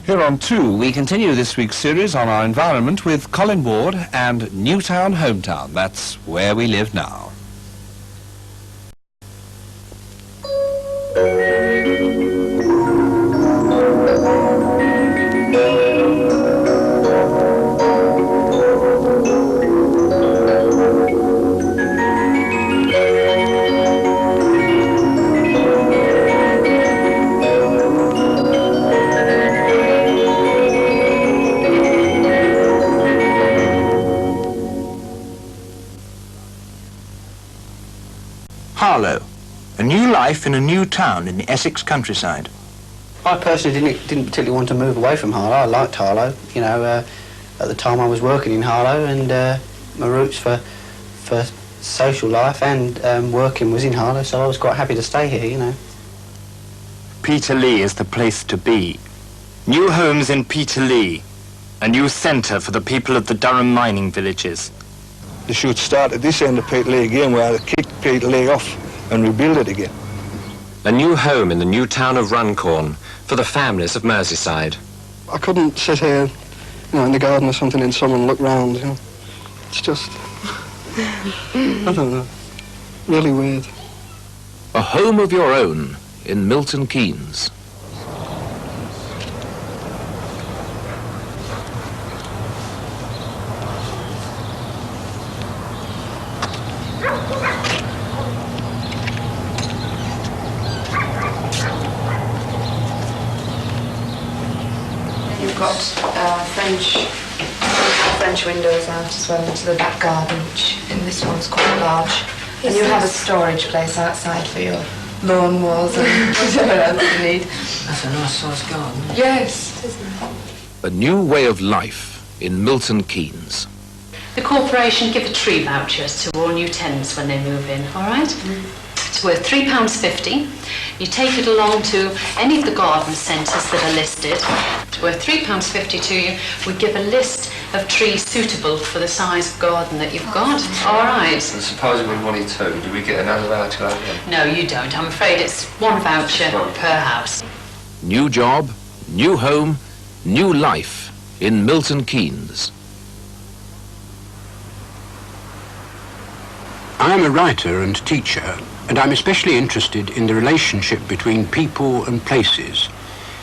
Here on 2, we continue this week's series on our environment with Colin Ward and Newtown Hometown. That's where we live now. Harlow, a new life in a new town in the Essex countryside. I personally didn't particularly want to move away from Harlow. I liked Harlow, you know. At the time I was working in Harlow, and my roots for social life and working was in Harlow, so I was quite happy to stay here, you know. Peterlee is the place to be. New homes in Peterlee, a new centre for the people of the Durham mining villages. They should start at this end of Peterlee again, where they kicked Peterlee off and rebuild it again. A new home in the new town of Runcorn for the families of Merseyside. I couldn't sit here, you know, in the garden or something in summer and look round, you know. It's just, I don't know, really weird. A home of your own in Milton Keynes. You've got French windows out as well into the back garden, which in this one's quite large. And you have a storage place outside for your lawn walls and whatever else you need. That's a nice sized garden. Yes, isn't it? A new way of life in Milton Keynes. The corporation give a tree vouchers to all new tenants when they move in, all right? It's worth £3.50. You take it along to any of the garden centres that are listed. It's worth £3.50 to you. We give a list of trees suitable for the size of garden that you've got, all right? And suppose we wanted 2, do we get another voucher like that? No, you don't. I'm afraid it's one voucher per house. New job, new home, new life in Milton Keynes. I am a writer and teacher, and I'm especially interested in the relationship between people and places.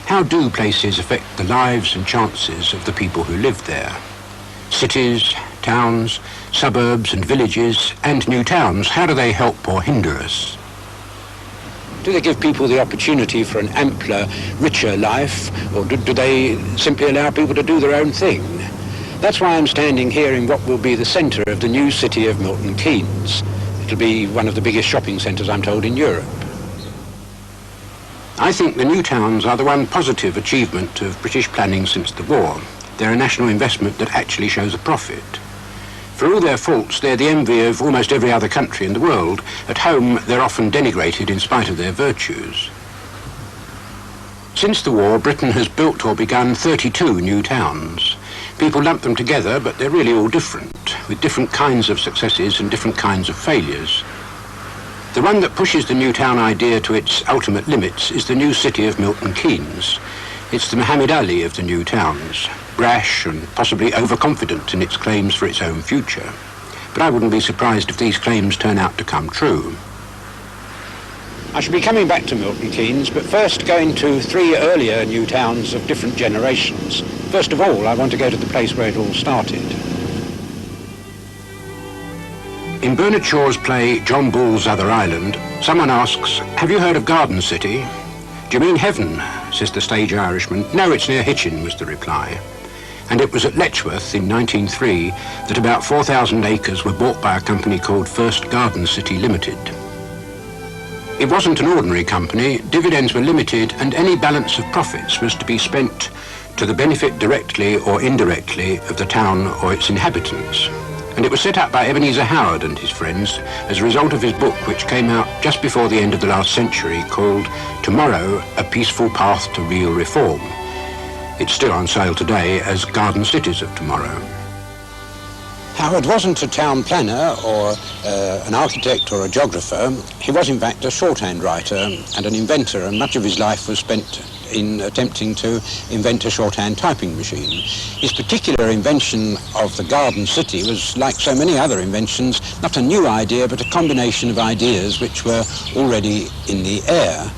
How do places affect the lives and chances of the people who live there? Cities, towns, suburbs and villages, and new towns, how do they help or hinder us? Do they give people the opportunity for an ampler, richer life, or do they simply allow people to do their own thing? That's why I'm standing here in what will be the centre of the new city of Milton Keynes. It'll be one of the biggest shopping centres, I'm told, in Europe. I think the new towns are the one positive achievement of British planning since the war. They're a national investment that actually shows a profit. For all their faults, they're the envy of almost every other country in the world. At home, they're often denigrated in spite of their virtues. Since the war, Britain has built or begun 32 new towns. People lump them together, but they're really all different, with different kinds of successes and different kinds of failures. The one that pushes the new town idea to its ultimate limits is the new city of Milton Keynes. It's the Muhammad Ali of the new towns, brash and possibly overconfident in its claims for its own future. But I wouldn't be surprised if these claims turn out to come true. I shall be coming back to Milton Keynes, but first going to 3 earlier new towns of different generations. First of all, I want to go to the place where it all started. In Bernard Shaw's play John Bull's Other Island, someone asks, "Have you heard of Garden City?" "Do you mean heaven?" says the stage Irishman. "No, it's near Hitchin," was the reply. And it was at Letchworth in 1903 that about 4,000 acres were bought by a company called First Garden City Limited. It wasn't an ordinary company, dividends were limited, and any balance of profits was to be spent to the benefit directly or indirectly of the town or its inhabitants. And it was set up by Ebenezer Howard and his friends as a result of his book, which came out just before the end of the last century, called Tomorrow, A Peaceful Path to Real Reform. It's still on sale today as Garden Cities of Tomorrow. Howard wasn't a town planner or an architect or a geographer. He was in fact a shorthand writer and an inventor, and much of his life was spent in attempting to invent a shorthand typing machine. His particular invention of the garden city was, like so many other inventions, not a new idea, but a combination of ideas which were already in the air.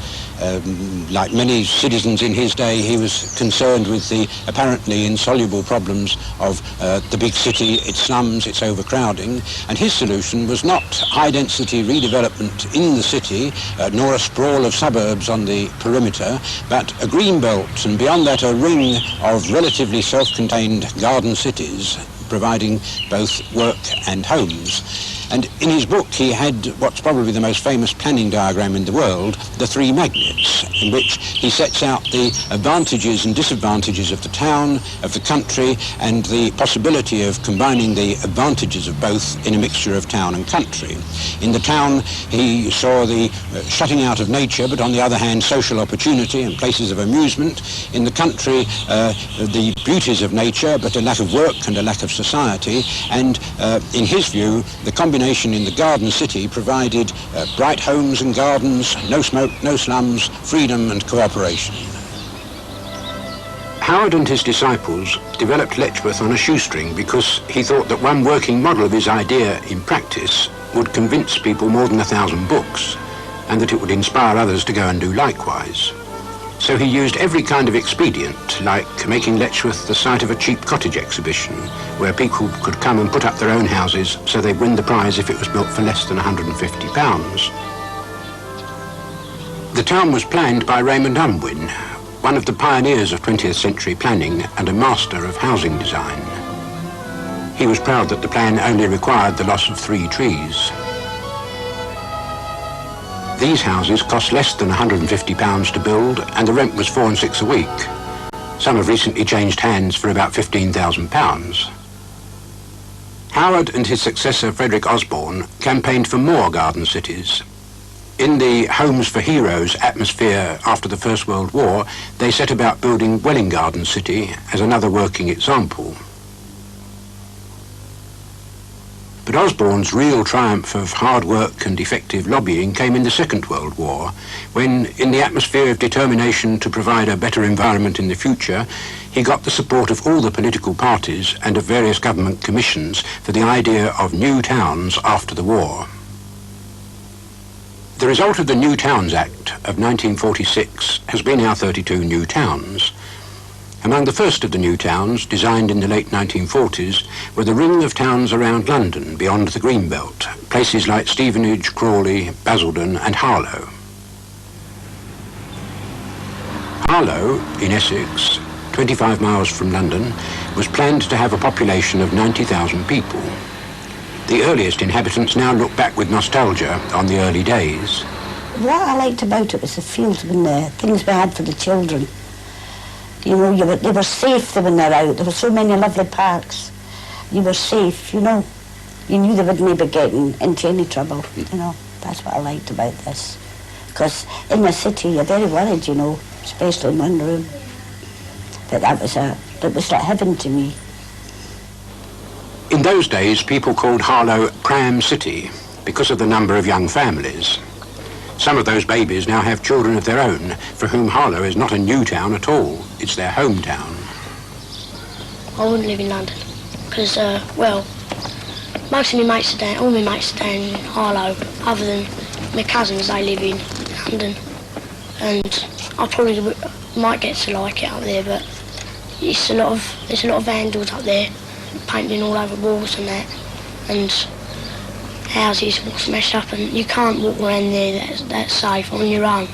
Like many citizens in his day, he was concerned with the apparently insoluble problems of the big city, its slums, its overcrowding, and his solution was not high-density redevelopment in the city, nor a sprawl of suburbs on the perimeter, but a green belt, and beyond that a ring of relatively self-contained garden cities, providing both work and homes. And in his book he had what's probably the most famous planning diagram in the world, the three magnets, in which he sets out the advantages and disadvantages of the town, of the country, and the possibility of combining the advantages of both in a mixture of town and country. In the town he saw the shutting out of nature, but on the other hand social opportunity and places of amusement. In the country the beauties of nature, but a lack of work and a lack of society, and in his view the combination in the garden city provided bright homes and gardens, no smoke, no slums, freedom and cooperation. Howard and his disciples developed Letchworth on a shoestring because he thought that one working model of his idea in practice would convince people more than 1,000 books, and that it would inspire others to go and do likewise. So he used every kind of expedient, like making Letchworth the site of a cheap cottage exhibition, where people could come and put up their own houses so they'd win the prize if it was built for less than £150. The town was planned by Raymond Unwin, one of the pioneers of 20th century planning and a master of housing design. He was proud that the plan only required the loss of 3 trees. These houses cost less than £150 to build, and the rent was 4 and 6 a week. Some have recently changed hands for about £15,000. Howard and his successor Frederick Osborne campaigned for more garden cities. In the Homes for Heroes atmosphere after the First World War, they set about building Welwyn Garden City as another working example. But Osborne's real triumph of hard work and effective lobbying came in the Second World War, when, in the atmosphere of determination to provide a better environment in the future, he got the support of all the political parties and of various government commissions for the idea of new towns after the war. The result of the New Towns Act of 1946 has been our 32 new towns. Among the first of the new towns, designed in the late 1940s, were the ring of towns around London beyond the Greenbelt, places like Stevenage, Crawley, Basildon and Harlow. Harlow, in Essex, 25 miles from London, was planned to have a population of 90,000 people. The earliest inhabitants now look back with nostalgia on the early days. What I liked about it was the fields when the things we had for the children. You know, they were safe when they were out. There were so many lovely parks. You were safe, you know. You knew they wouldn't be getting into any trouble, you know. That's what I liked about this. Because in the city, you're very worried, you know, especially in one room. But that was like heaven to me. In those days, people called Harlow Pram City because of the number of young families. Some of those babies now have children of their own, for whom Harlow is not a new town at all. It's their hometown. I wouldn't live in London, because, well, most of my mates are down, all my mates are down in Harlow, other than my cousins, they live in London. And I probably might get to like it up there, but there's a lot of vandals up there, painting all over walls and that, and houses all smashed up, and you can't walk around there that's safe on your own.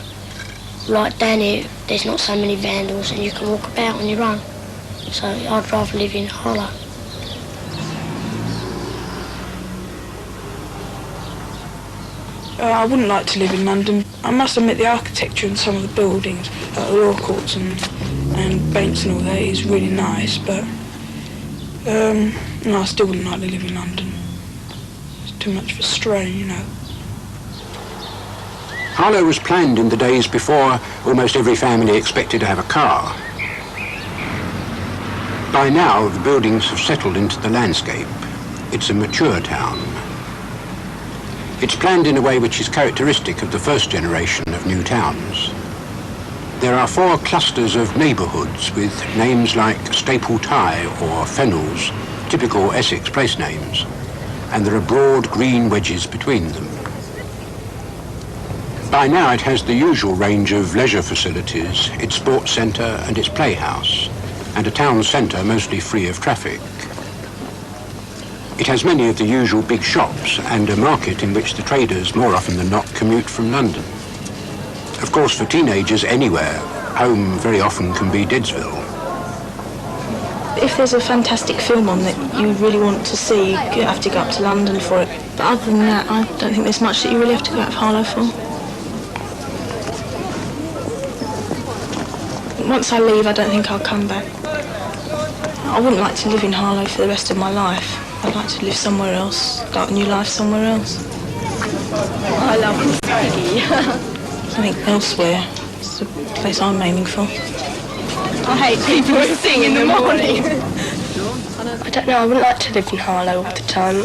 Like down here, there's not so many vandals and you can walk about on your own. So I'd rather live in Harlow. I wouldn't like to live in London. I must admit the architecture in some of the buildings, like the law courts and banks and all that, is really nice, but no, I still wouldn't like to live in London. It's too much of a strain, you know. Harlow was planned in the days before almost every family expected to have a car. By now, the buildings have settled into the landscape. It's a mature town. It's planned in a way which is characteristic of the first generation of new towns. There are 4 clusters of neighbourhoods with names like Staple Tie or Fennels, typical Essex place names, and there are broad green wedges between them. By now it has the usual range of leisure facilities, its sports centre and its playhouse, and a town centre mostly free of traffic. It has many of the usual big shops and a market in which the traders more often than not commute from London. Of course, for teenagers anywhere, home very often can be Deadsville. If there's a fantastic film on that you really want to see, you have to go up to London for it. But other than that, I don't think there's much that you really have to go out of Harlow for. Once I leave, I don't think I'll come back. I wouldn't like to live in Harlow for the rest of my life. I'd like to live somewhere else, start a new life somewhere else. I love Peggy. I think elsewhere. It's the place I'm aiming for. I hate people who sing in the morning. I don't know, I wouldn't like to live in Harlow all the time.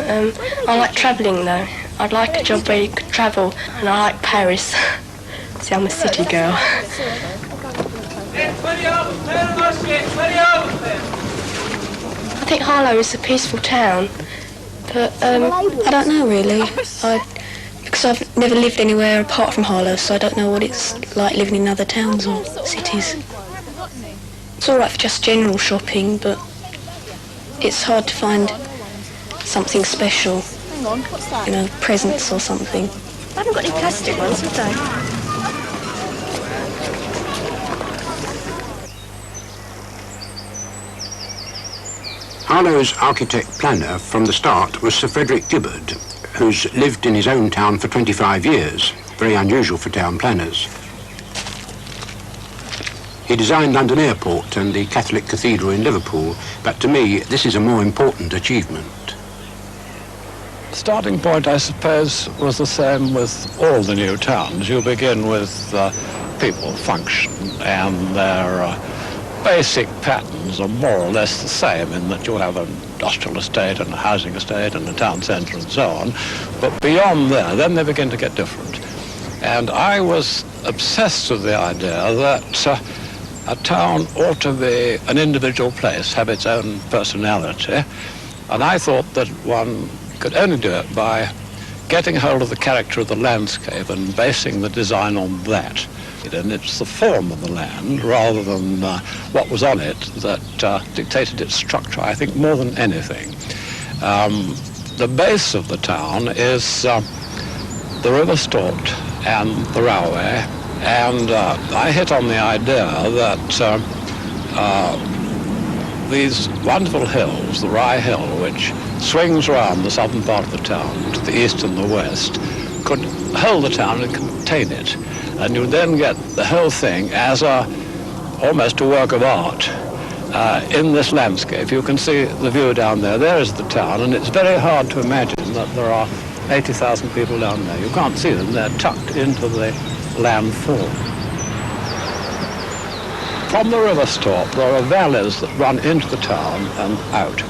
I like travelling though. I'd like a job where you could travel, and I like Paris. See, I'm a city girl. I think Harlow is a peaceful town, but I don't know really. Because I've never lived anywhere apart from Harlow, so I don't know what it's like living in other towns or cities. It's all right for just general shopping, but it's hard to find something special. Hang on, what's that? You know, presents or something. I haven't got any plastic ones, have they? Harlow's architect-planner from the start was Sir Frederick Gibbard, who's lived in his own town for 25 years, very unusual for town planners. He designed London Airport and the Catholic Cathedral in Liverpool, but to me, this is a more important achievement. Starting point, I suppose, was the same with all the new towns. You begin with people, function, and their basic patterns are more or less the same in that you'll have an industrial estate and a housing estate and a town centre and so on. But beyond there, then they begin to get different. And I was obsessed with the idea that a town ought to be an individual place, have its own personality. And I thought that one could only do it by getting hold of the character of the landscape and basing the design on that. And it's the form of the land rather than what was on it that dictated its structure, I think, more than anything. The base of the town is the River Stort and the railway, and I hit on the idea that these wonderful hills, the Rye Hill, which swings round the southern part of the town to the east and the west, could hold the town and contain it. And you then get the whole thing as almost a work of art in this landscape. You can see the view down there. There is the town, and it's very hard to imagine that there are 80,000 people down there. You can't see them. They're tucked into the landform. From the River Stort, there are valleys that run into the town and out.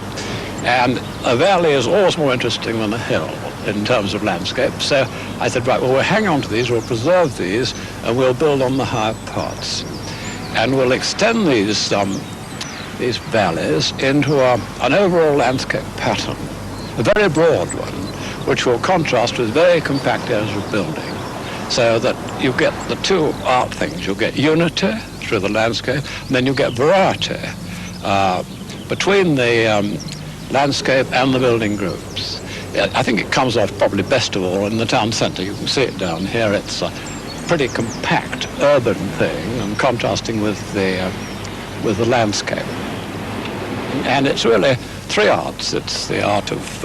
And a valley is always more interesting than a hill in terms of landscape. So I said, right, well, we'll hang on to these, we'll preserve these, and we'll build on the higher parts. And we'll extend these valleys into an overall landscape pattern, a very broad one, which will contrast with very compact areas of building, so that you get the two art things. You'll get unity through the landscape, and then you get variety between the landscape and the building groups. I think it comes off probably best of all in the town centre. You can see it down here. It's a pretty compact urban thing and contrasting with the landscape. And it's really three arts. It's the art of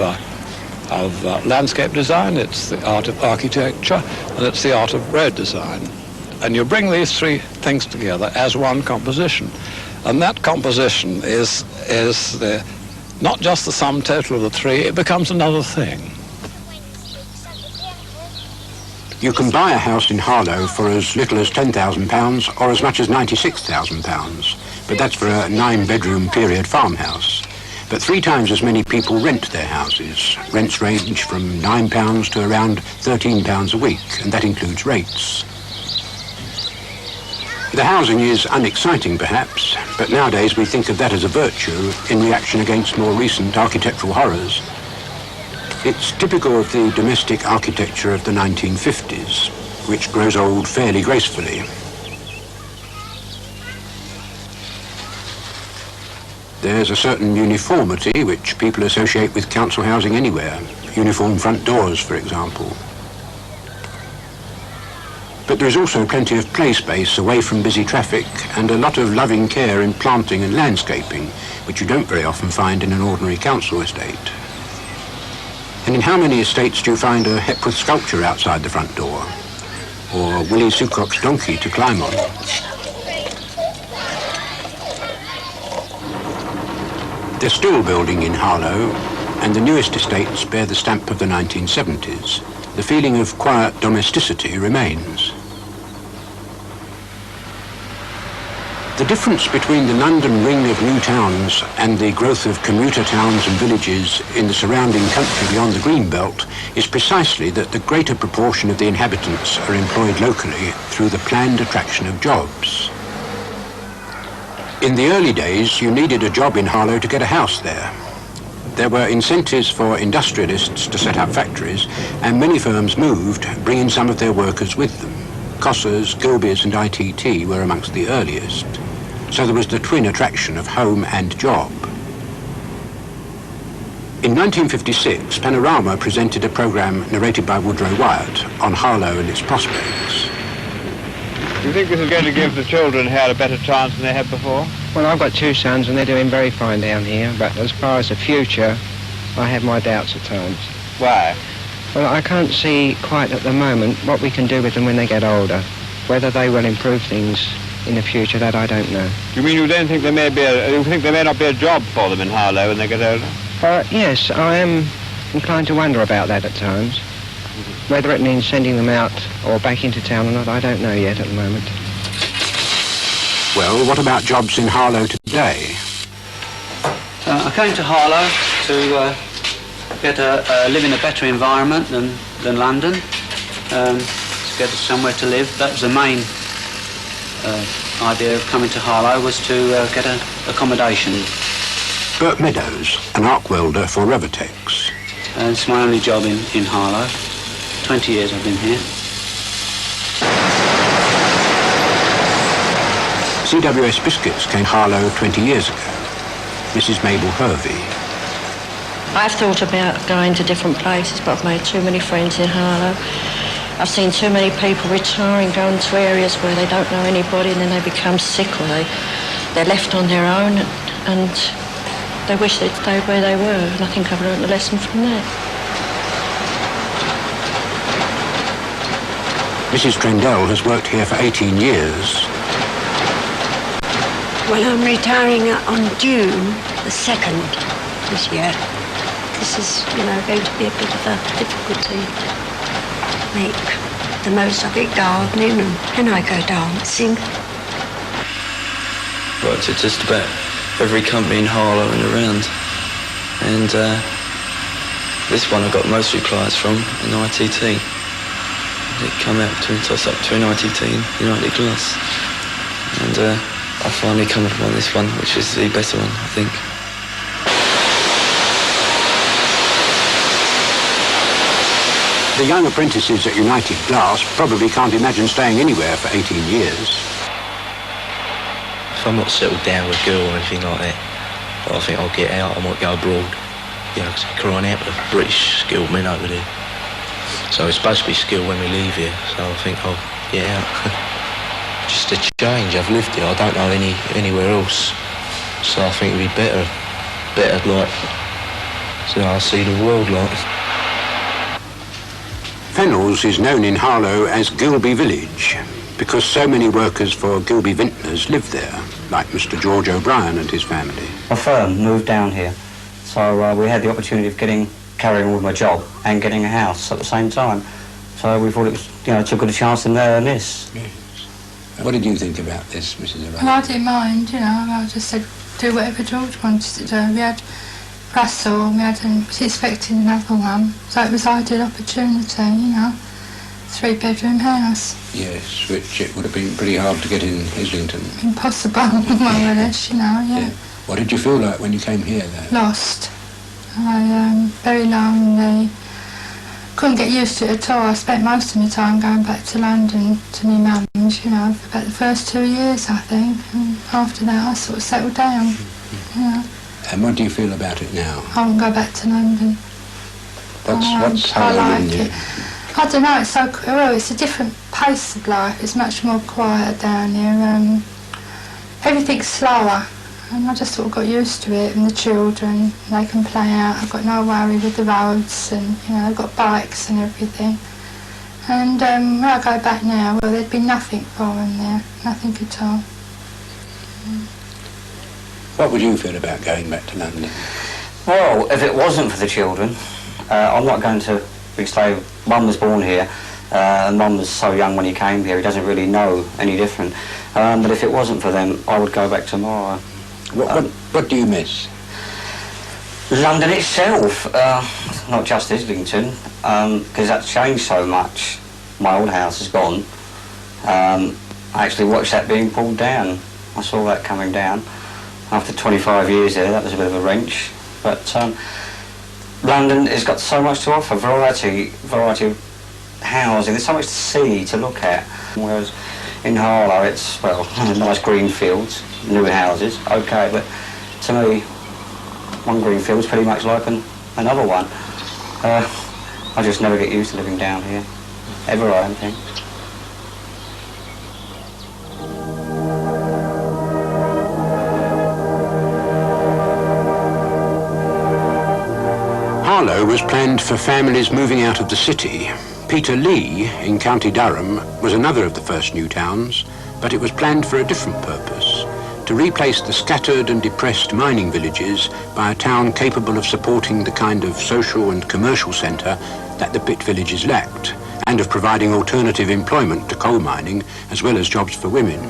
landscape design, it's the art of architecture, and it's the art of road design. And you bring these three things together as one composition. And that composition is not just the sum total of the three, it becomes another thing. You can buy a house in Harlow for as little as £10,000 or as much as £96,000, but that's for a 9-bedroom period farmhouse. But 3 times as many people rent their houses. Rents range from £9 to around £13 a week, and that includes rates. The housing is unexciting, perhaps, but nowadays we think of that as a virtue in reaction against more recent architectural horrors. It's typical of the domestic architecture of the 1950s, which grows old fairly gracefully. There's a certain uniformity which people associate with council housing anywhere. Uniform front doors, for example. But there is also plenty of play space away from busy traffic and a lot of loving care in planting and landscaping, which you don't very often find in an ordinary council estate. And in how many estates do you find a Hepworth sculpture outside the front door? Or Willie Sucock's donkey to climb on? They're still building in Harlow, and the newest estates bear the stamp of the 1970s. The feeling of quiet domesticity remains. The difference between the London ring of new towns and the growth of commuter towns and villages in the surrounding country beyond the Greenbelt is precisely that the greater proportion of the inhabitants are employed locally through the planned attraction of jobs. In the early days, you needed a job in Harlow to get a house there. There were incentives for industrialists to set up factories, and many firms moved, bringing some of their workers with them. Cossers, Gilbey's and ITT were amongst the earliest. So there was the twin attraction of home and job. In 1956, Panorama presented a programme narrated by Woodrow Wyatt on Harlow and its prospects. Do you think this is going to give the children here a better chance than they had before? Well, I've got two sons and they're doing very fine down here, but as far as the future, I have my doubts at times. Why? Well, I can't see quite at the moment what we can do with them when they get older. Whether they will improve things in the future, that I don't know. You mean you don't think there may not be a job for them in Harlow when they get older? Yes, I am inclined to wonder about that at times. Whether it means sending them out or back into town or not, I don't know yet at the moment. Well, what about jobs in Harlow today? I came to Harlow to live in a better environment than London, to get somewhere to live. That was the main idea of coming to Harlow, was to get accommodation. Burt Meadows, an arc welder for Revertex. It's my only job in Harlow. 20 years I've been here. CWS Biscuits came to Harlow 20 years ago. Mrs. Mabel Hervey. I've thought about going to different places, but I've made too many friends in Harlow. I've seen too many people retiring, going to areas where they don't know anybody, and then they become sick, or they're left on their own, and they wish they'd stayed where they were. And I think I've learned a lesson from that. Mrs. Trendell has worked here for 18 years. Well, I'm retiring on June the 2nd this year. This is, going to be a bit of a difficulty. Make the most of it, gardening, and then I go dancing. Worked at just about every company in Harlow and around. And this one I got most replies from, in ITT. It came out toss-up between ITT and United Glass. And I finally come upon this one, which is the better one, I think. The young apprentices at United Glass probably can't imagine staying anywhere for 18 years. If I'm not settled down with a girl or anything like that, I think I'll get out, I might go abroad. Because they're crying out for British skilled men over there. So it's supposed to be skilled when we leave here, so I think I'll get out. Just a change, I've lived here, I don't know anywhere else. So I think it'd be better like, so I see the world like. Fennells is known in Harlow as Gilbey Village, because so many workers for Gilbey Vintners live there, like Mr. George O'Brien and his family. My firm moved down here, so we had the opportunity of carrying on with my job and getting a house at the same time. So we thought it was, too good a chance than this. Yes. What did you think about this, Mrs. O'Brien? Well, I didn't mind, I just said do whatever George wanted to do. We had Russell, we was expecting another one, so it was ideal opportunity, So 3-bedroom house. Yes, which it would have been pretty hard to get in Islington. Impossible, more or less, you know, yeah. What did you feel like when you came here, though? Lost. I very lonely. Couldn't get used to it at all. I spent most of my time going back to London to my mum's, you know, for about the first 2 years, I think. And after that, I sort of settled down, you know. And what do you feel about it now? I won't go back to London. What's I like given you? it. I don't know, it's so, well, it's a different pace of life. It's much more quieter down here. Everything's slower. And I just sort of got used to it, and the children, they can play out. I've got no worry with the roads, and, you know, I've got bikes and everything. And when I go back now, well, there'd be nothing for them there, nothing at all. What would you feel about going back to London? Well, if it wasn't for the children, I'm not going to explain. Mum was born here, and Mum was so young when he came here, he doesn't really know any different. But if it wasn't for them, I would go back tomorrow. What do you miss? London itself, not just Islington, because that's changed so much. My old house is gone. I actually watched that being pulled down. I saw that coming down. After 25 years there, that was a bit of a wrench. But London has got so much to offer, variety of housing. There's so much to see, to look at. Whereas in Harlow, it's, well, nice green fields, new houses, okay, but to me, one green field's pretty much like another one. I just never get used to living down here, ever, I don't think. Harlow was planned for families moving out of the city. Peter Lee, in County Durham, was another of the first new towns, but it was planned for a different purpose, to replace the scattered and depressed mining villages by a town capable of supporting the kind of social and commercial centre that the pit villages lacked, and of providing alternative employment to coal mining, as well as jobs for women.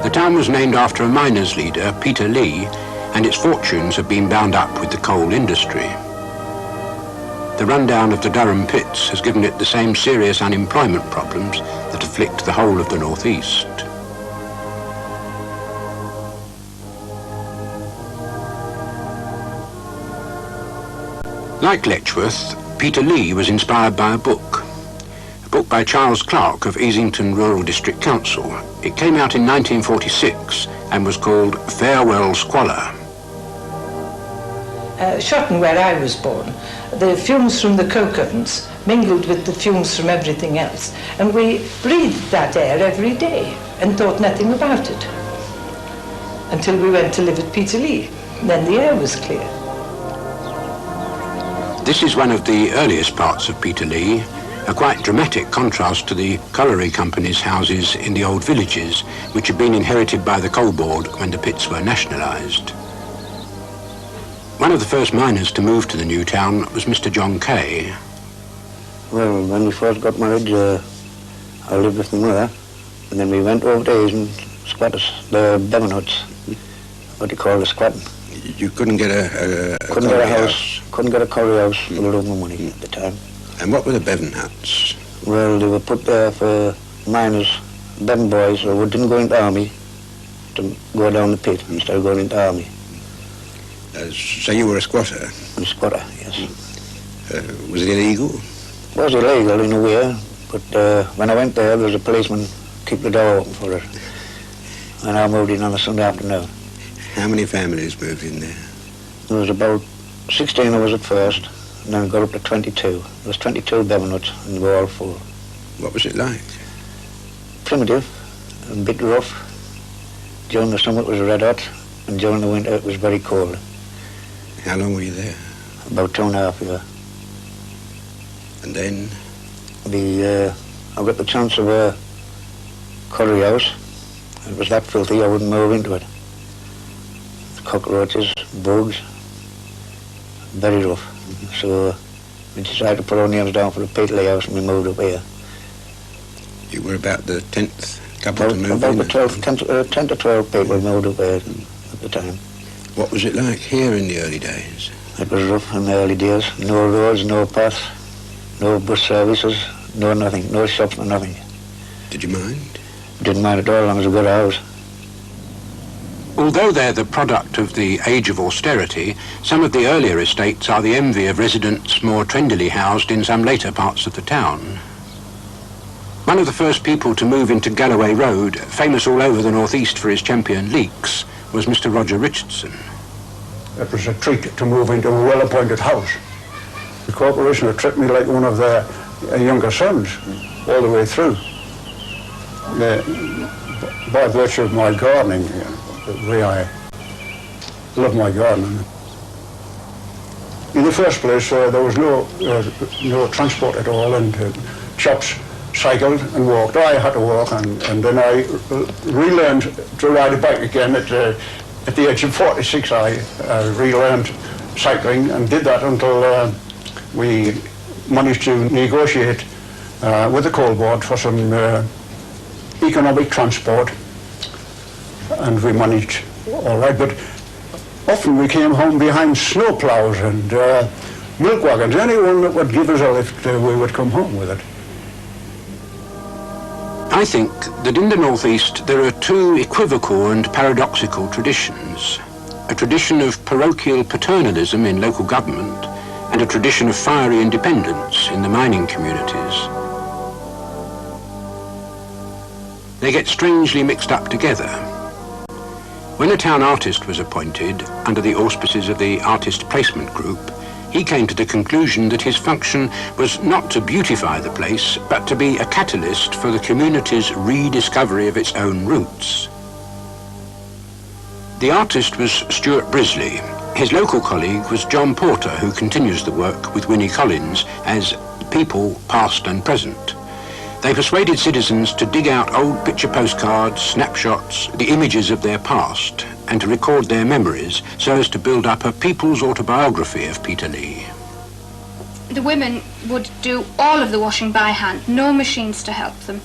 The town was named after a miners' leader, Peter Lee, and its fortunes have been bound up with the coal industry. The rundown of the Durham pits has given it the same serious unemployment problems that afflict the whole of the northeast. Like Letchworth, Peter Lee was inspired by a book by Charles Clark of Easington Rural District Council. It came out in 1946 and was called Farewell Squalor. Shotton, where I was born, the fumes from the coke ovens mingled with the fumes from everything else, and we breathed that air every day and thought nothing about it until we went to live at Peterlee. Then the air was clear. This is one of the earliest parts of Peterlee, a quite dramatic contrast to the colliery company's houses in the old villages, which had been inherited by the coal board when the pits were nationalised. One of the first miners to move to the new town was Mr. John Kay. Well, when we first got married, I lived with my mother, and then we went over to Asian squatters, the Bevan huts, what you call the squatting. You couldn't get a house. Couldn't get a colliery house for the love of money at the time. And what were the Bevan huts? Well, they were put there for miners, Bevan boys who didn't go into the army, to go down the pit instead of going into the army. So you were a squatter? A squatter, yes. Was it illegal? It was illegal in a way, but when I went there was a policeman keep the door open for it. And I moved in on a Sunday afternoon. How many families moved in there? There was about 16 of us at first, and then it got up to 22. There was 22 Bevan huts, and they were all full. What was it like? Primitive, a bit rough. During the summer it was red hot, and during the winter it was very cold. How long were you there? About 2.5 years. And then? I got the chance of a colliery house. It was that filthy I wouldn't move into it. Cockroaches, bugs, very rough. So we decided to put our names down for the Peterlee house and we moved up here. You were about the 10th couple to move about in? About 10 to 12 people moved up here at the time. What was it like here in the early days? It was rough in the early days. No roads, no paths, no bus services, no nothing, no shops, no nothing. Did you mind? Didn't mind at all, as long as I got a house. Although they're the product of the age of austerity, some of the earlier estates are the envy of residents more trendily housed in some later parts of the town. One of the first people to move into Galloway Road, famous all over the northeast for his champion leeks, was Mr. Roger Richardson. It was a treat to move into a well-appointed house. The corporation had treated me like one of their younger sons all the way through. By virtue of my gardening, the way I love my gardening. In the first place, there was no transport at all, and chaps cycled and walked. I had to walk, and then I relearned to ride a bike again at the age of 46. I relearned cycling and did that until we managed to negotiate with the coal board for some economic transport, and we managed all right. But often we came home behind snow ploughs and milk wagons. Anyone that would give us a lift, we would come home with it. I think that in the northeast there are two equivocal and paradoxical traditions. A tradition of parochial paternalism in local government and a tradition of fiery independence in the mining communities. They get strangely mixed up together. When a town artist was appointed under the auspices of the Artist Placement Group, he came to the conclusion that his function was not to beautify the place, but to be a catalyst for the community's rediscovery of its own roots. The artist was Stuart Brisley. His local colleague was John Porter, who continues the work with Winnie Collins as People Past and Present. They persuaded citizens to dig out old picture postcards, snapshots, the images of their past, and to record their memories so as to build up a people's autobiography of Peter Lee. The women would do all of the washing by hand, no machines to help them.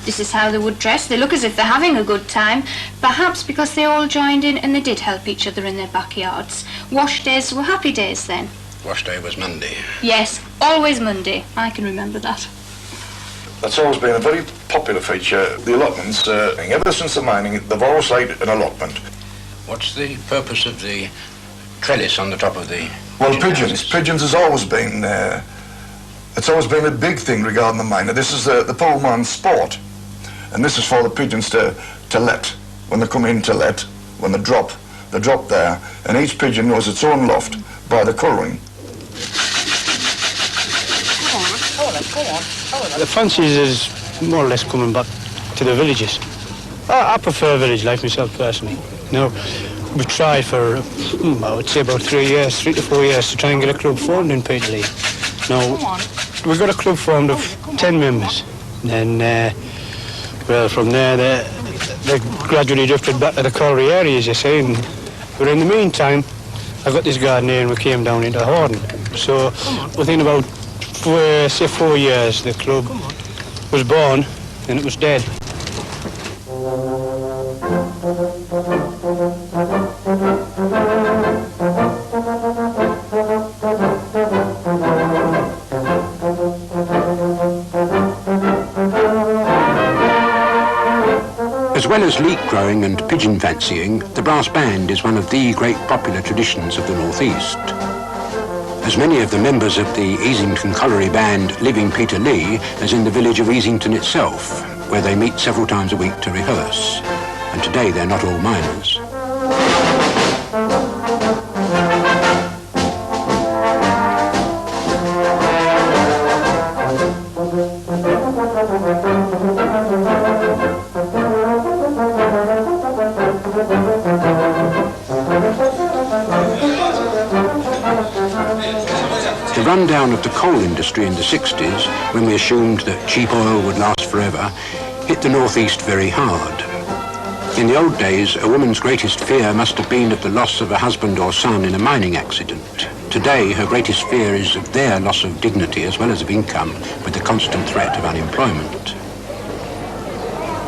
This is how they would dress. They look as if they're having a good time, perhaps because they all joined in and they did help each other in their backyards. Wash days were happy days then. Wash day was Monday. Yes, always Monday. I can remember that. That's always been a very popular feature, the allotments. Ever since the mining, they've always laid an allotment. What's the purpose of the trellis on the top of the... Well, pigeons. Pigeons has always been... it's always been a big thing regarding the miner. This is the poor man's sport. And this is for the pigeons to let. When they come in to let, when they drop there. And each pigeon knows its own loft by the colouring. The fancies is more or less coming back to the villages. I prefer village life myself personally. You know, we tried for, I would say about 3 to 4 years to try and get a club formed in Peterlee. Now, we got a club formed of 10 members. And then, well, from there, they gradually drifted back to the colliery areas, you see. But in the meantime, I got this garden here and we came down into Horden. So within about, say 4 years, the club was born and it was dead. As well as leek growing and pigeon fancying, the brass band is one of the great popular traditions of the northeast. As many of the members of the Easington Colliery Band live in Peterlee as in the village of Easington itself, where they meet several times a week to rehearse. And today they're not all miners. The rundown of the coal industry in the 60s, when we assumed that cheap oil would last forever, hit the northeast very hard. In the old days, a woman's greatest fear must have been of the loss of a husband or son in a mining accident. Today, her greatest fear is of their loss of dignity as well as of income, with the constant threat of unemployment.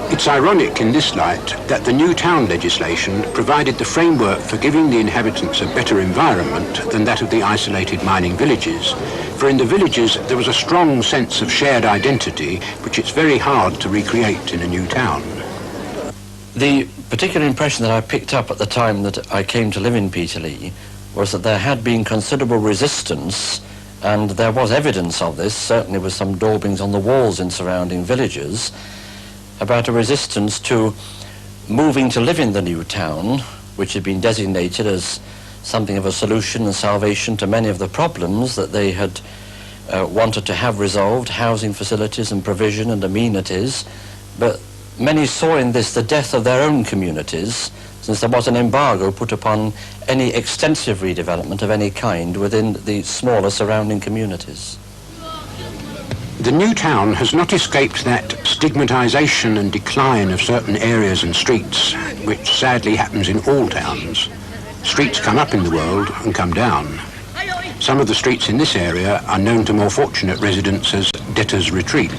It's ironic in this light that the new town legislation provided the framework for giving the inhabitants a better environment than that of the isolated mining villages. For in the villages there was a strong sense of shared identity which it's very hard to recreate in a new town. The particular impression that I picked up at the time that I came to live in Peterlee was that there had been considerable resistance, and there was evidence of this, certainly with some daubings on the walls in surrounding villages, about a resistance to moving to live in the new town, which had been designated as something of a solution and salvation to many of the problems that they had wanted to have resolved, housing facilities and provision and amenities. But many saw in this the death of their own communities, since there was an embargo put upon any extensive redevelopment of any kind within the smaller surrounding communities. The new town has not escaped that stigmatisation and decline of certain areas and streets, which sadly happens in all towns. Streets come up in the world and come down. Some of the streets in this area are known to more fortunate residents as debtors' retreat.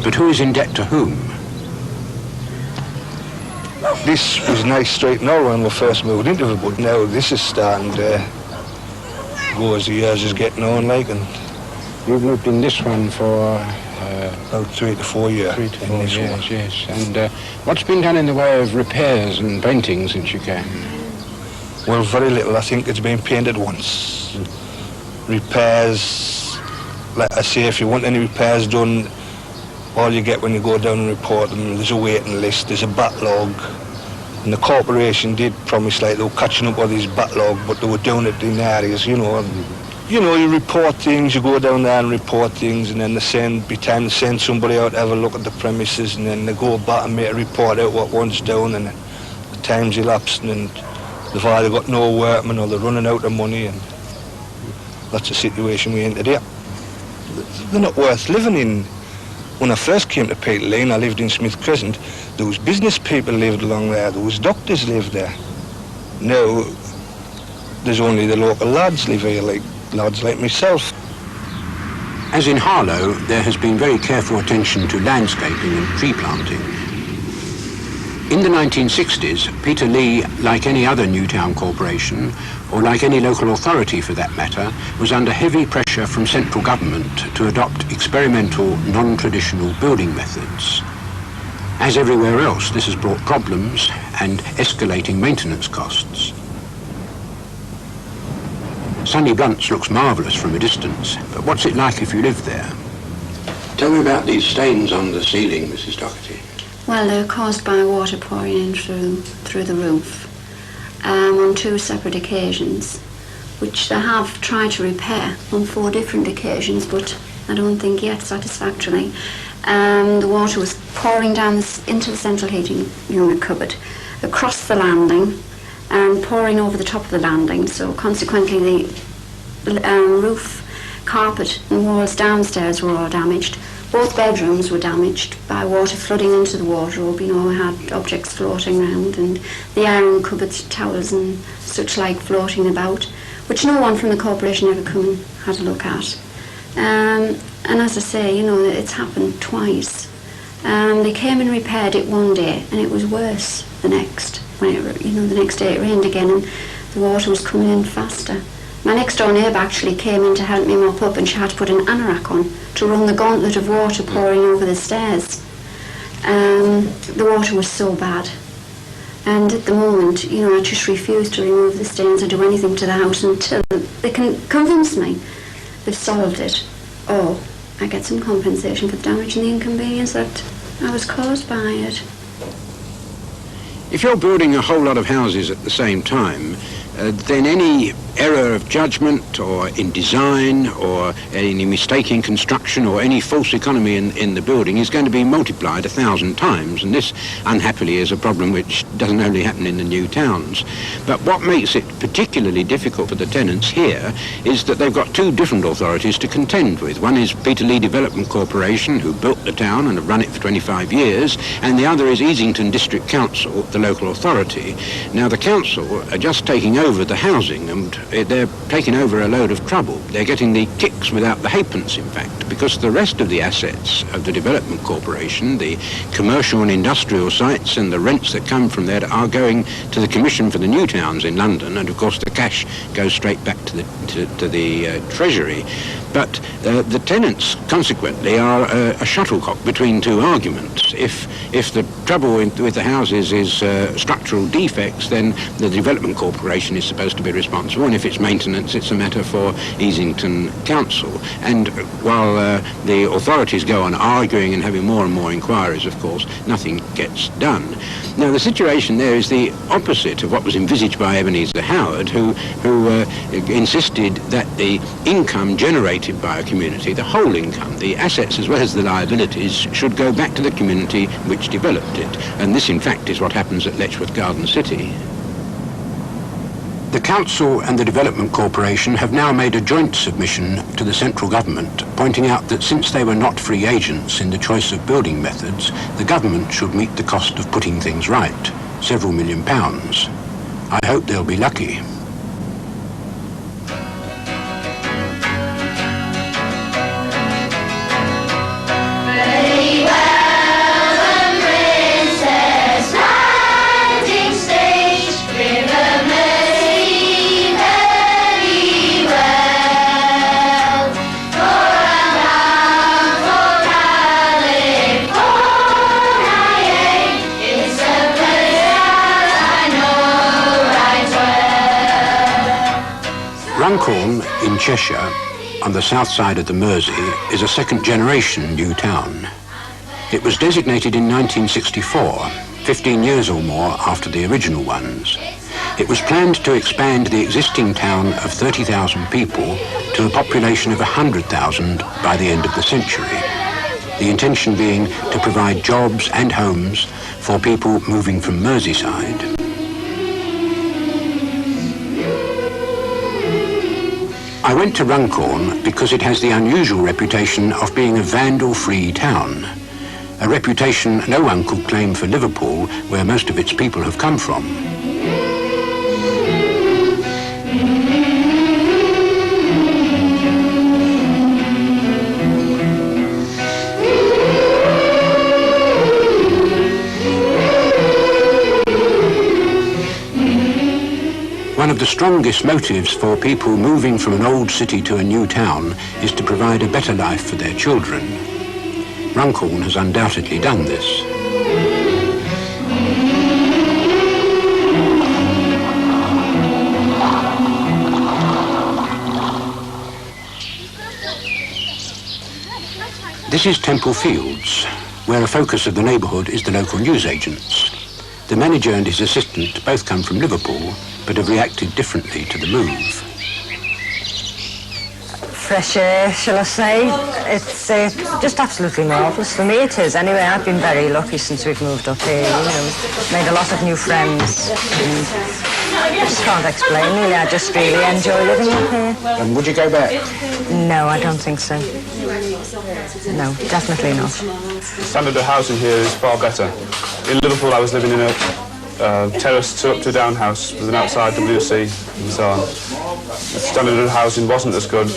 But who is in debt to whom? This was a nice street now when we first moved into it, but now this is starting to go as the years is getting on, like, and you've lived in this one for about 3 to 4 years. 3 to 4 years, yes. And what's been done in the way of repairs and painting since you came? Well, very little. I think it's been painted once. Repairs, like I say, if you want any repairs done, all you get when you go down and report them, there's a waiting list, there's a backlog. And the corporation did promise, like, they were catching up with this backlog, but they were doing it in areas, you know. You know, you report things, you go down there and report things, and then they send somebody out to have a look at the premises, and then they go back and make a report out what one's down, and the time's elapsed, and they've either got no workmen or they're running out of money, and that's the situation we're in today. They're not worth living in. When I first came to Peterlee and I lived in Smith Crescent, there was business people lived along there, there was doctors lived there. Now, there's only the local lads live here, like lads like myself. As in Harlow, there has been very careful attention to landscaping and tree planting. In the 1960s, Peterlee, like any other new town corporation, or like any local authority for that matter, was under heavy pressure from central government to adopt experimental, non-traditional building methods. As everywhere else, this has brought problems and escalating maintenance costs. Sunny Blunts looks marvellous from a distance, but what's it like if you live there? Tell me about these stains on the ceiling, Mrs. Doherty. Well, they're caused by water pouring in through the roof on 2 separate occasions, which they have tried to repair on 4 different occasions, but I don't think yet satisfactorily. The water was pouring down into the central heating unit cupboard, across the landing, and pouring over the top of the landing, so consequently the roof, carpet and walls downstairs were all damaged. Both bedrooms were damaged by water flooding into the wardrobe. You know, we had objects floating around, and the iron cupboards, towels and such like floating about, which no one from the corporation ever come and had a look at. And as I say, you know, it's happened twice. They came and repaired it one day, and it was worse the next. When it, you know, the next day it rained again, and the water was coming in faster. My next door neighbour actually came in to help me mop up, and she had to put an anorak on to run the gauntlet of water pouring over the stairs. The water was so bad. And at the moment, you know, I just refuse to remove the stains or do anything to the house until they can convince me they've solved it. Or I get some compensation for the damage and the inconvenience that I was caused by it. If you're building a whole lot of houses at the same time, then any error of judgment or in design or any mistake in construction or any false economy in the building is going to be multiplied 1,000 times, and this unhappily is a problem which doesn't only happen in the new towns. But what makes it particularly difficult for the tenants here is that they've got 2 different authorities to contend with. One is Peterlee Development Corporation, who built the town and have run it for 25 years, and the other is Easington District Council, the local authority. Now the council are just taking over the housing, and they're taking over a load of trouble. They're getting the kicks without the halfpence, in fact, because the rest of the assets of the Development Corporation, the commercial and industrial sites and the rents that come from there are going to the Commission for the New Towns in London, and of course the cash goes straight back to the Treasury. But the tenants, consequently, are a shuttlecock between two arguments. If the trouble with the houses is structural defects, then the Development Corporation is supposed to be responsible, and if it's maintenance, it's a matter for Easington Council. And while the authorities go on arguing and having more and more inquiries, of course, nothing gets done. Now, the situation there is the opposite of what was envisaged by Ebenezer Howard, who insisted that the income generated by a community, the whole income, the assets as well as the liabilities, should go back to the community which developed it. And this, in fact, is what happens at Letchworth Garden City. The Council and the Development Corporation have now made a joint submission to the central government, pointing out that since they were not free agents in the choice of building methods, the government should meet the cost of putting things right, several £1 million. I hope they'll be lucky. Runcorn in Cheshire, on the south side of the Mersey, is a second-generation new town. It was designated in 1964, 15 years or more after the original ones. It was planned to expand the existing town of 30,000 people to a population of 100,000 by the end of the century. The intention being to provide jobs and homes for people moving from Merseyside. I went to Runcorn because it has the unusual reputation of being a vandal-free town, a reputation no one could claim for Liverpool, where most of its people have come from. One of the strongest motives for people moving from an old city to a new town is to provide a better life for their children. Runcorn has undoubtedly done this. This is Temple Fields, where a focus of the neighbourhood is the local newsagents. The manager and his assistant both come from Liverpool, but have reacted differently to the move. Fresh air, shall I say? It's just absolutely marvellous. For me it is. Anyway, I've been very lucky since we've moved up here, you know. Made a lot of new friends. And I just can't explain, really. I just really enjoy living up here. And would you go back? No, I don't think so. No, definitely not. The standard of housing here is far better. In Liverpool, I was living in a terraced up-to-down house with an outside WC and so on. The standard of housing wasn't as good.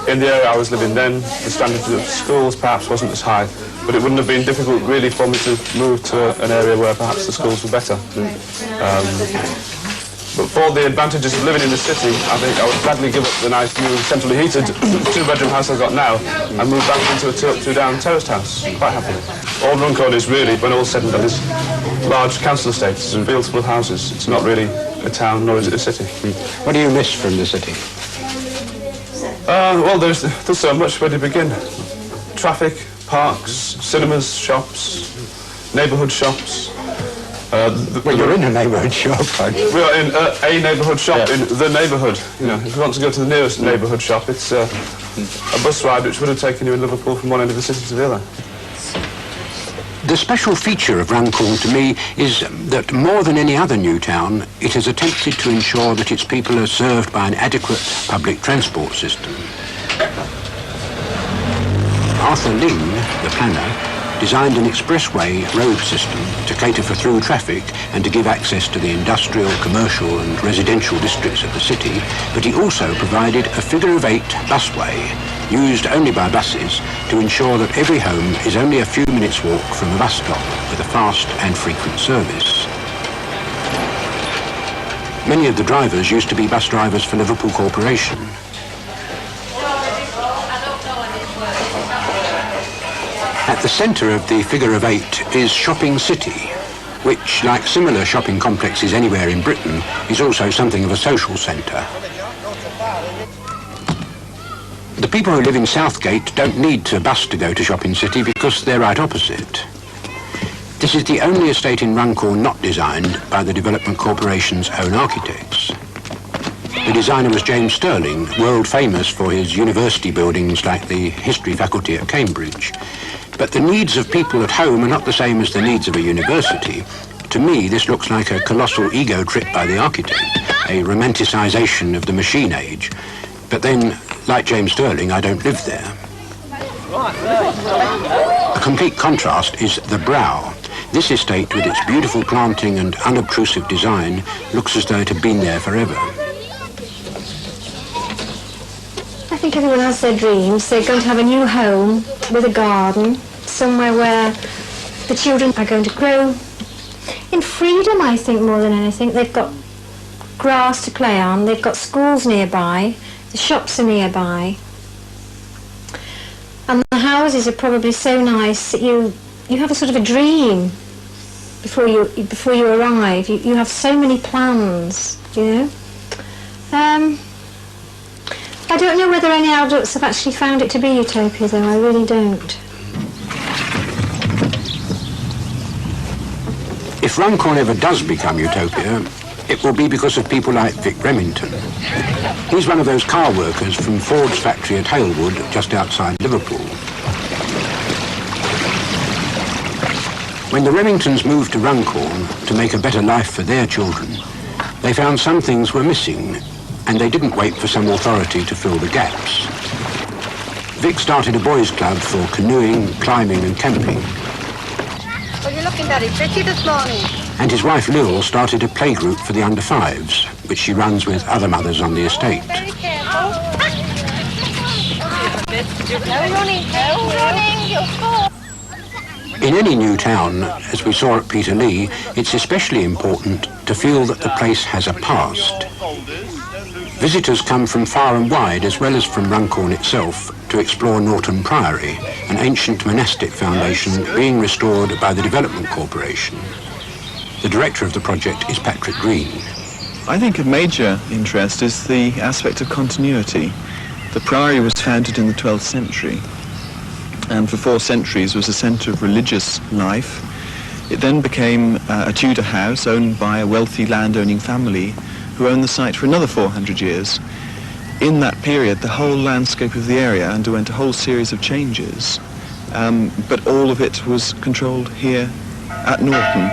In the area I was living then, the standard of schools perhaps wasn't as high, but it wouldn't have been difficult really for me to move to an area where perhaps the schools were better. But for the advantages of living in the city, I think I would gladly give up the nice new centrally heated two-bedroom house I've got now and move back into a two-down terraced house, quite happily. All Runcorn is really, when all said and done, is large council estates and fields full of houses. It's not really a town, nor is it a city. What do you miss from the city? Well, there's so much. Where to begin? Traffic, parks, cinemas, shops, neighbourhood shops. Well, you're in a neighbourhood shop, aren't you? We are in a neighbourhood shop in the neighbourhood. You know, if you want to go to the nearest neighbourhood shop, it's a bus ride which would have taken you in Liverpool from one end of the city to the other. The special feature of Runcorn to me is that more than any other new town, it has attempted to ensure that its people are served by an adequate public transport system. Arthur Ling, the planner, designed an expressway road system to cater for through traffic and to give access to the industrial, commercial and residential districts of the city, but he also provided a figure-of-8 busway used only by buses to ensure that every home is only a few minutes' walk from a bus stop with a fast and frequent service. Many of the drivers used to be bus drivers for Liverpool Corporation. At the centre of the figure-of-8 is Shopping City, which, like similar shopping complexes anywhere in Britain, is also something of a social centre. The people who live in Southgate don't need to bus to go to Shopping City because they're right opposite. This is the only estate in Runcorn not designed by the Development Corporation's own architects. The designer was James Stirling, world famous for his university buildings like the History Faculty at Cambridge. But the needs of people at home are not the same as the needs of a university. To me, this looks like a colossal ego trip by the architect, a romanticisation of the machine age. But then, like James Stirling, I don't live there. A complete contrast is the Brow. This estate, with its beautiful planting and unobtrusive design, looks as though it had been there forever. I think everyone has their dreams. They're going to have a new home with a garden, somewhere where the children are going to grow in freedom, I think, more than anything. They've got grass to play on, they've got schools nearby, the shops are nearby. And the houses are probably so nice that you have a sort of a dream before you arrive. You have so many plans, you know. I don't know whether any adults have actually found it to be utopia, though. I really don't. If Runcorn ever does become utopia, it will be because of people like Vic Remington. He's one of those car workers from Ford's factory at Halewood, just outside Liverpool. When the Remingtons moved to Runcorn to make a better life for their children, they found some things were missing, and they didn't wait for some authority to fill the gaps. Vic started a boys' club for canoeing, climbing and camping. Well, you're looking very pretty this morning. And his wife Lil started a playgroup for the under-5s, which she runs with other mothers on the estate. Very careful. No running, you'll fall. In any new town, as we saw at Peterlee, it's especially important to feel that the place has a past. Visitors come from far and wide, as well as from Runcorn itself, to explore Norton Priory, an ancient monastic foundation being restored by the Development Corporation. The director of the project is Patrick Green. I think of major interest is the aspect of continuity. The Priory was founded in the 12th century, and for 4 centuries was a centre of religious life. It then became a Tudor house owned by a wealthy landowning family who owned the site for another 400 years. In that period, the whole landscape of the area underwent a whole series of changes, but all of it was controlled here at Norton.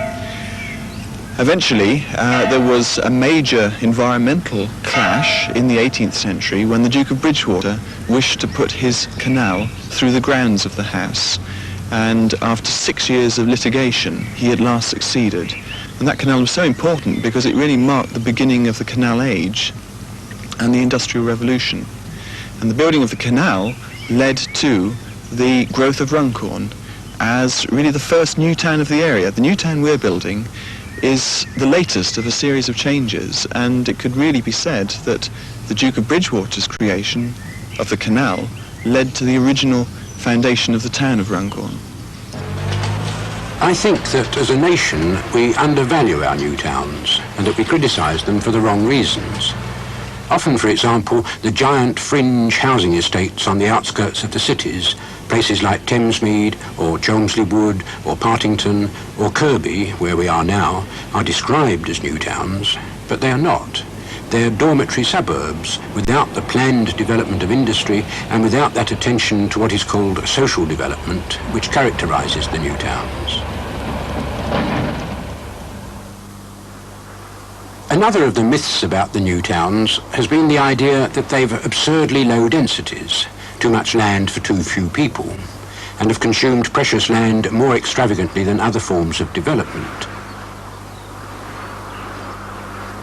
Eventually, there was a major environmental clash in the 18th century when the Duke of Bridgewater wished to put his canal through the grounds of the house. And after 6 years of litigation, he at last succeeded. And that canal was so important because it really marked the beginning of the canal age and the Industrial Revolution. And the building of the canal led to the growth of Runcorn as really the first new town of the area. The new town we're building is the latest of a series of changes, and it could really be said that the Duke of Bridgewater's creation of the canal led to the original foundation of the town of Runcorn. I think that as a nation we undervalue our new towns and that we criticise them for the wrong reasons. Often, for example, the giant fringe housing estates on the outskirts of the cities, places like Thamesmead or Chelmsley Wood or Partington or Kirby, where we are now, are described as new towns, but they are not. They're dormitory suburbs without the planned development of industry and without that attention to what is called social development, which characterises the new towns. Another of the myths about the new towns has been the idea that they've absurdly low densities, too much land for too few people. and have consumed precious land more extravagantly than other forms of development.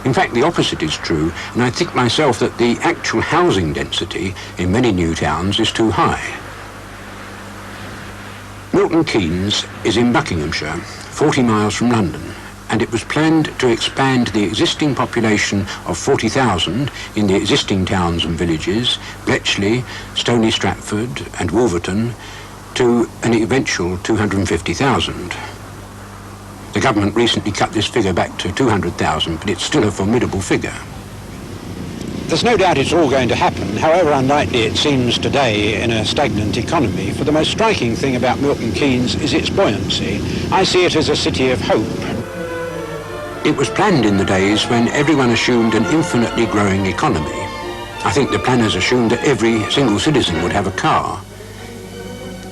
In fact, the opposite is true, and I think myself that the actual housing density in many new towns is too high. Milton Keynes is in Buckinghamshire, 40 miles from London, and it was planned to expand the existing population of 40,000 in the existing towns and villages, Bletchley, Stony Stratford and Wolverton, to an eventual 250,000. The government recently cut this figure back to 200,000, but it's still a formidable figure. There's no doubt it's all going to happen, however unlikely it seems today in a stagnant economy. For the most striking thing about Milton Keynes is its buoyancy. I see it as a city of hope. It was planned in the days when everyone assumed an infinitely growing economy. I think the planners assumed that every single citizen would have a car.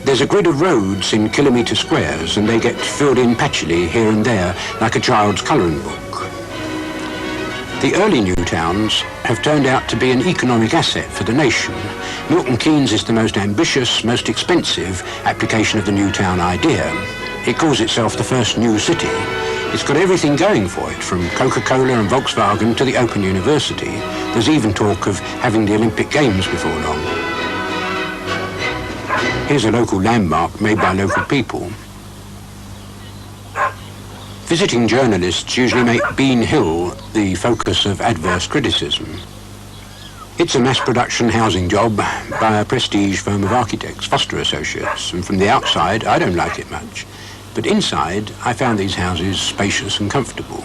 There's a grid of roads in kilometre squares, and they get filled in patchily here and there like a child's colouring book. The early new towns have turned out to be an economic asset for the nation. Milton Keynes is the most ambitious, most expensive application of the new town idea. It calls itself the first new city. It's got everything going for it, from Coca-Cola and Volkswagen to the Open University. There's even talk of having the Olympic Games before long. Here's a local landmark made by local people. Visiting journalists usually make Bean Hill the focus of adverse criticism. It's a mass-production housing job by a prestige firm of architects, Foster Associates, and from the outside, I don't like it much. But inside, I found these houses spacious and comfortable.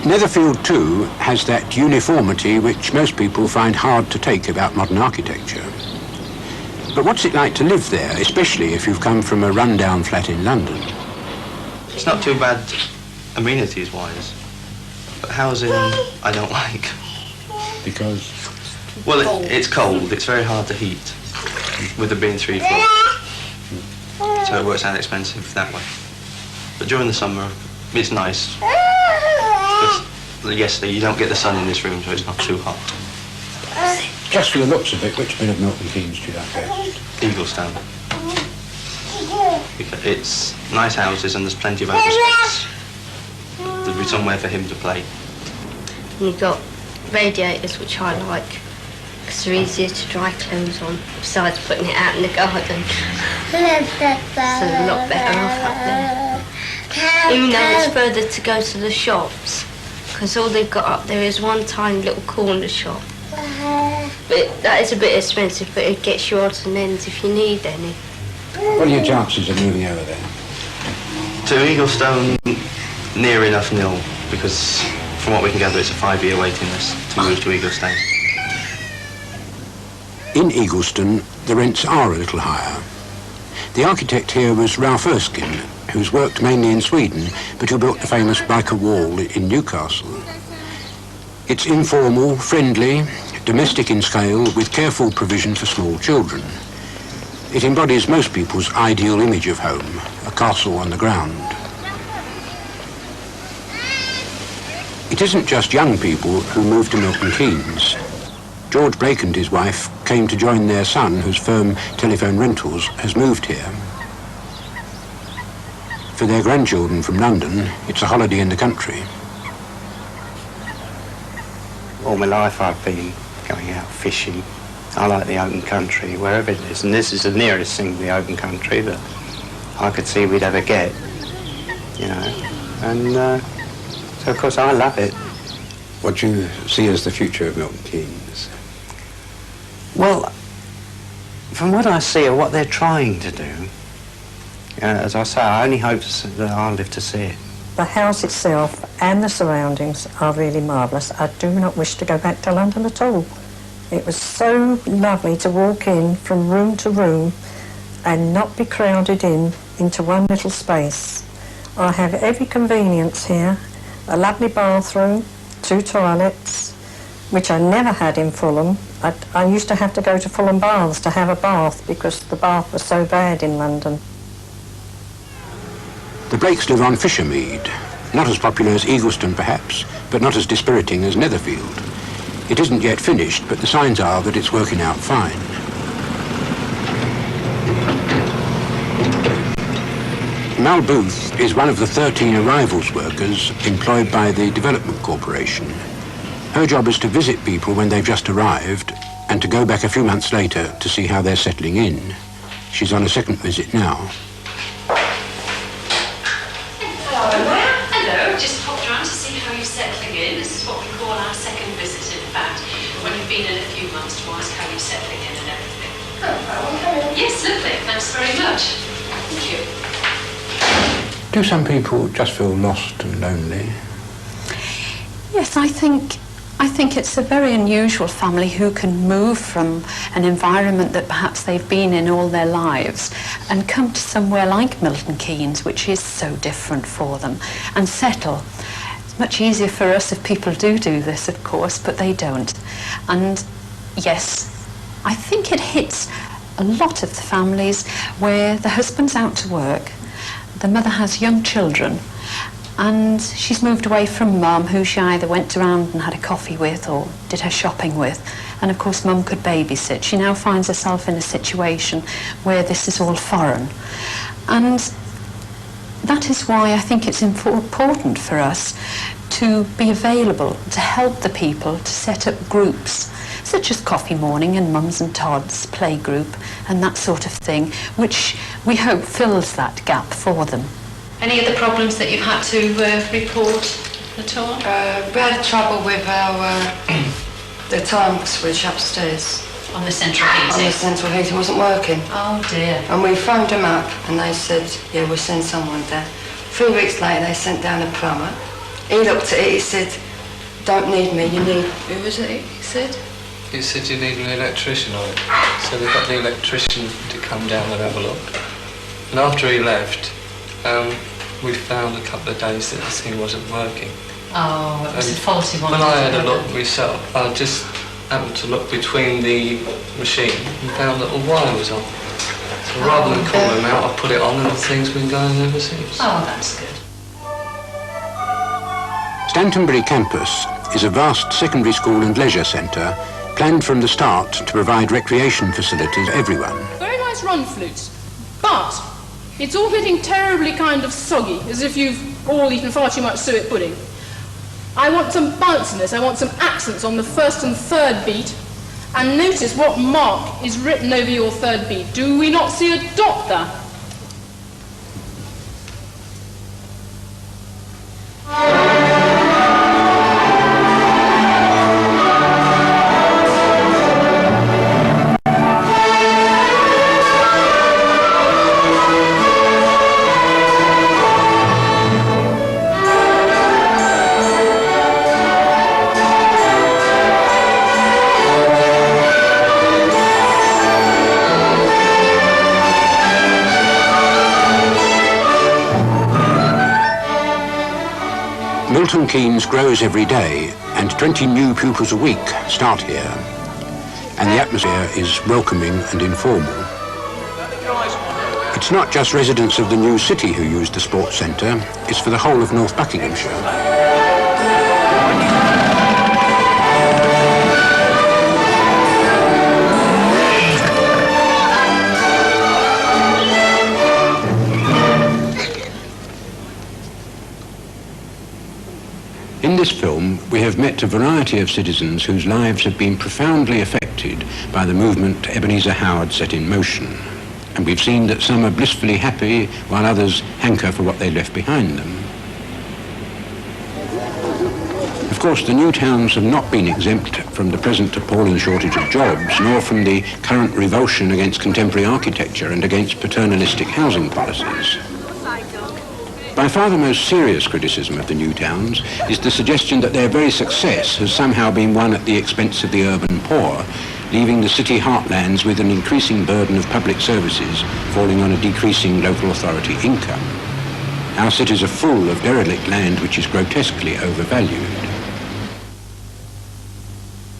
Netherfield, too, has that uniformity which most people find hard to take about modern architecture. But what's it like to live there, especially if you've come from a rundown flat in London? It's not too bad amenities-wise, but housing I don't like. Because? Well, it's cold. It's very hard to heat, with it being 3 floors. So it works out expensive that way. But during the summer, it's nice. Because yesterday you don't get the sun in this room, so it's not too hot. Just for the looks of it, which bit of Milton Keynes do you like best? Eaglestone. Because it's nice houses and there's plenty of open space. There'll be somewhere for him to play. You've got radiators, which I like, because they're easier to dry clothes on, besides putting it out in the garden. So a lot better off up there. Even though it's further to go to the shops, because all they've got up there is one tiny little corner shop. But that is a bit expensive, but it gets you odds and ends if you need any. What are your chances of moving over there? To Eaglestone, near enough nil, because from what we can gather, it's a 5-year waiting list to move to Eaglestone. In Eaglestone, the rents are a little higher. The architect here was Ralph Erskine, who's worked mainly in Sweden, but who built the famous Byker Wall in Newcastle. It's informal, friendly, domestic in scale, with careful provision for small children. It embodies most people's ideal image of home, a castle on the ground. It isn't just young people who move to Milton Keynes. George Blake and his wife came to join their son, whose firm, Telephone Rentals, has moved here. For their grandchildren from London, it's a holiday in the country. All my life I've been going out fishing. I like the open country, wherever it is, and this is the nearest thing to the open country that I could see we'd ever get, you know. And so, of course, I love it. What do you see as the future of Milton Keynes? Well, from what I see of what they're trying to do, as I say, I only hope that I'll live to see it. The house itself and the surroundings are really marvellous. I do not wish to go back to London at all. It was so lovely to walk in from room to room and not be crowded into one little space. I have every convenience here, a lovely bathroom, 2 toilets, which I never had in Fulham. I used to have to go to Fulham Baths to have a bath because the bath was so bad in London. The Blakes live on Fishermead, not as popular as Eaglestone perhaps, but not as dispiriting as Netherfield. It isn't yet finished, but the signs are that it's working out fine. Mal Booth is one of the 13 arrivals workers employed by the Development Corporation. Her job is to visit people when they've just arrived and to go back a few months later to see how they're settling in. She's on a second visit now. Hello, hello. Just popped round to see how you're settling in. This is what we call our second visit, in fact. When you've been in a few months to ask how you're settling in and everything. Oh, yes, lovely. Thanks very much. Thank you. Do some people just feel lost and lonely? Yes, I think it's a very unusual family who can move from an environment that perhaps they've been in all their lives and come to somewhere like Milton Keynes, which is so different for them, and settle. It's much easier for us if people do this, of course, but they don't. And yes, I think it hits a lot of the families where the husband's out to work, the mother has young children, and she's moved away from mum, who she either went around and had a coffee with or did her shopping with. And of course mum could babysit. She now finds herself in a situation where this is all foreign. And that is why I think it's important for us to be available to help the people to set up groups, such as Coffee Morning and Mums and Todd's play group and that sort of thing, which we hope fills that gap for them. Any other problems that you've had to report at all? We had trouble with our the time switch upstairs. On the central heating? On the central heating wasn't working. Oh dear. And we phoned them up and they said, yeah, we'll send someone down. 3 weeks later they sent down a plumber. He looked at it, he said, don't need me, you need... Who was it he said? He said you need an electrician on it. So they got the electrician to come down and have a look. And after he left, we found a couple of days that the thing wasn't working. Oh, it was a faulty one. When I had a look myself, I just happened to look between the machine and found that a wire was on. So rather than call them out, I put it on and the thing's been going ever since. Oh, that's good. Stantonbury campus is a vast secondary school and leisure centre planned from the start to provide recreation facilities for everyone. Very nice run flutes, but it's all getting terribly kind of soggy, as if you've all eaten far too much suet pudding. I want some bounciness, I want some accents on the first and third beat, and notice what mark is written over your third beat. Do we not see a dot there? Milton Keynes grows every day and 20 new pupils a week start here. And the atmosphere is welcoming and informal. It's not just residents of the new city who use the sports centre, it's for the whole of North Buckinghamshire. In this film, we have met a variety of citizens whose lives have been profoundly affected by the movement Ebenezer Howard set in motion. And we've seen that some are blissfully happy, while others hanker for what they left behind them. Of course, the new towns have not been exempt from the present appalling shortage of jobs, nor from the current revulsion against contemporary architecture and against paternalistic housing policies. By far the most serious criticism of the new towns is the suggestion that their very success has somehow been won at the expense of the urban poor, leaving the city heartlands with an increasing burden of public services falling on a decreasing local authority income. Our cities are full of derelict land which is grotesquely overvalued.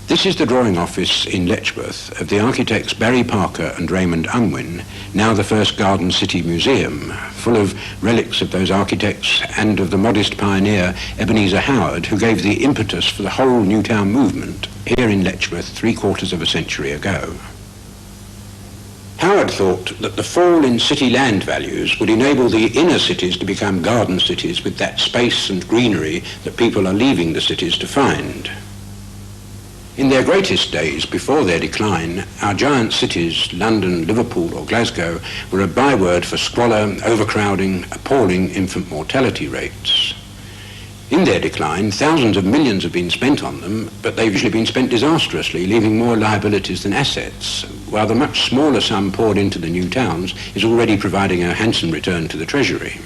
This is the drawing office in Letchworth of the architects Barry Parker and Raymond Unwin, now the first Garden City Museum, full of relics of those architects and of the modest pioneer Ebenezer Howard, who gave the impetus for the whole Newtown movement here in Letchworth 3/4 of a century ago. Howard thought that the fall in city land values would enable the inner cities to become garden cities with that space and greenery that people are leaving the cities to find. In their greatest days, before their decline, our giant cities, London, Liverpool or Glasgow, were a byword for squalor, overcrowding, appalling infant mortality rates. In their decline, thousands of millions have been spent on them, but they've usually been spent disastrously, leaving more liabilities than assets, while the much smaller sum poured into the new towns is already providing a handsome return to the Treasury.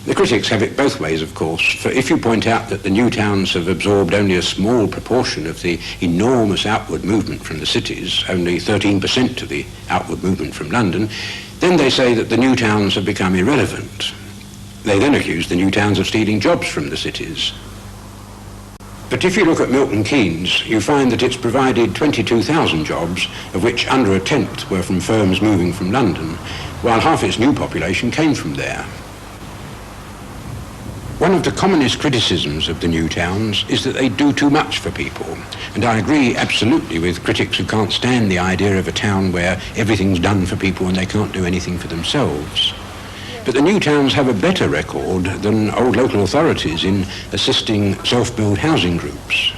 The critics have it both ways, of course, for if you point out that the new towns have absorbed only a small proportion of the enormous outward movement from the cities, only 13% of the outward movement from London, then they say that the new towns have become irrelevant. They then accuse the new towns of stealing jobs from the cities. But if you look at Milton Keynes, you find that it's provided 22,000 jobs, of which under a tenth were from firms moving from London, while half its new population came from there. One of the commonest criticisms of the new towns is that they do too much for people, and I agree absolutely with critics who can't stand the idea of a town where everything's done for people and they can't do anything for themselves. But the new towns have a better record than old local authorities in assisting self-build housing groups.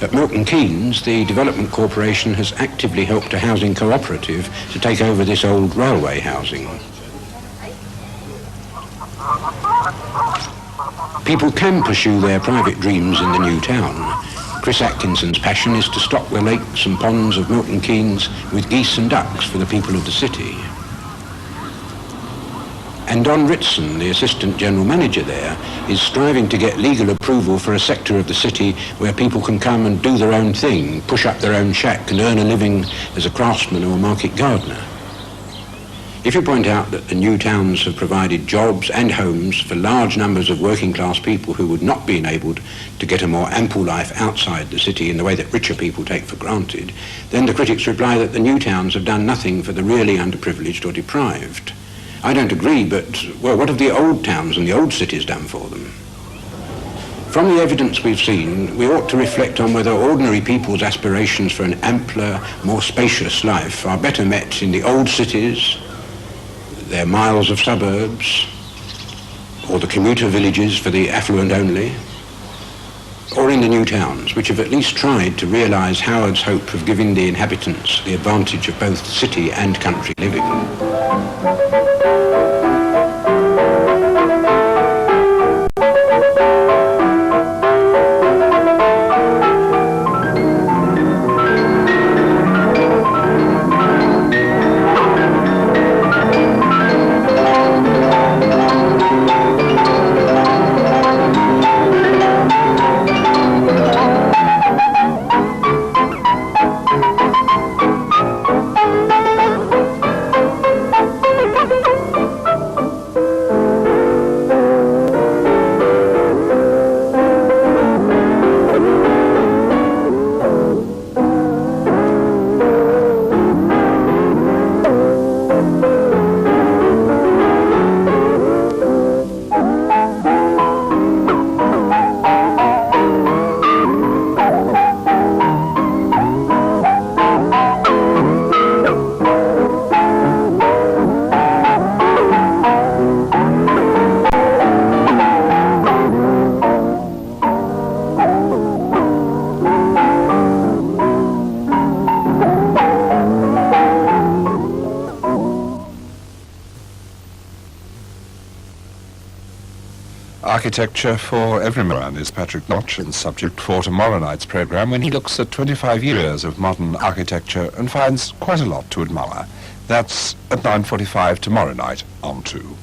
At Milton Keynes, the Development Corporation has actively helped a housing cooperative to take over this old railway housing. People can pursue their private dreams in the new town. Chris Atkinson's passion is to stock the lakes and ponds of Milton Keynes with geese and ducks for the people of the city. And Don Ritson, the Assistant General Manager there, is striving to get legal approval for a sector of the city where people can come and do their own thing, push up their own shack and earn a living as a craftsman or a market gardener. If you point out that the new towns have provided jobs and homes for large numbers of working class people who would not be enabled to get a more ample life outside the city in the way that richer people take for granted, then the critics reply that the new towns have done nothing for the really underprivileged or deprived. I don't agree, but, well, what have the old towns and the old cities done for them? From the evidence we've seen, we ought to reflect on whether ordinary people's aspirations for an ampler, more spacious life are better met in the old cities, their miles of suburbs, or the commuter villages for the affluent only, or in the new towns, which have at least tried to realise Howard's hope of giving the inhabitants the advantage of both city and country living. Architecture for Everyman is Patrick Notchin's subject for tomorrow night's programme, when he looks at 25 years of modern architecture and finds quite a lot to admire. That's at 9:45 tomorrow night on 2.